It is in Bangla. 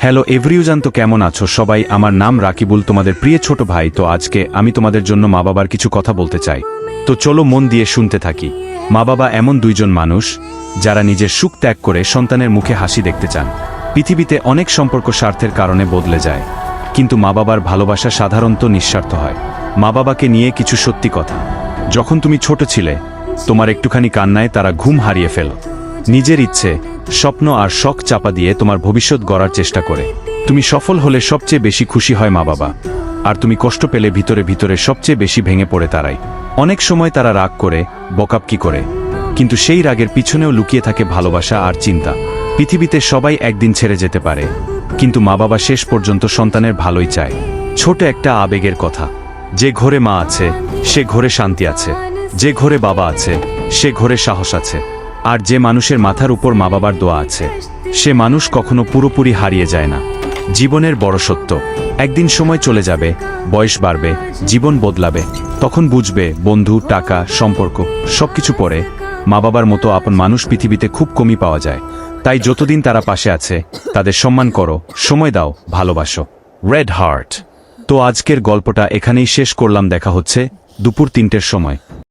হ্যালো এভরিওয়ান, তো কেমন আছো সবাই? আমার নাম রাকিবুল, তোমাদের প্রিয় ছোট ভাই। তো আজকে আমি তোমাদের জন্য মা বাবার কিছু কথা বলতে চাই। তো চলো মন দিয়ে শুনতে থাকি। মা বাবা এমন দুইজন মানুষ যারা নিজের সুখ ত্যাগ করে সন্তানের মুখে হাসি দেখতে চান। পৃথিবীতে অনেক সম্পর্ক স্বার্থের কারণে বদলে যায়, কিন্তু মা বাবার ভালোবাসা সাধারণত নিঃস্বার্থ হয়। মা বাবাকে নিয়ে কিছু সত্যি কথা। যখন তুমি ছোট ছিলে, তোমার একটুখানি কান্নায় তারা ঘুম হারিয়ে ফেল। নিজের ইচ্ছে, স্বপ্ন আর শখ চাপা দিয়ে তোমার ভবিষ্যৎ গড়ার চেষ্টা করে। তুমি সফল হলে সবচেয়ে বেশি খুশি হয় মা বাবা, আর তুমি কষ্ট পেলে ভিতরে ভিতরে সবচেয়ে বেশি ভেঙে পড়ে তারাই। অনেক সময় তারা রাগ করে, বকাবকি করে, কিন্তু সেই রাগের পিছনেও লুকিয়ে থাকে ভালোবাসা আর চিন্তা। পৃথিবীতে সবাই একদিন ছেড়ে যেতে পারে, কিন্তু মা বাবা শেষ পর্যন্ত সন্তানের ভালোই চায়। ছোট একটা আবেগের কথা। যে ঘরে মা আছে সে ঘরে শান্তি আছে, যে ঘরে বাবা আছে সে ঘরে সাহস আছে, আর যে মানুষের মাথার উপর মা বাবার দোয়া আছে সে মানুষ কখনো পুরোপুরি হারিয়ে যায় না। জীবনের বড় সত্য, একদিন সময় চলে যাবে, বয়স বাড়বে, জীবন বদলাবে, তখন বুঝবে বন্ধু, টাকা, সম্পর্ক সবকিছু পরে মা বাবার মতো আপন মানুষ পৃথিবীতে খুব কমই পাওয়া যায়। তাই যতদিন তারা পাশে আছে তাদের সম্মান করো, সময় দাও, ভালোবাসো। Red heart. তো আজকের গল্পটা এখানেই শেষ করলাম। দেখা হচ্ছে দুপুর 3টের সময়।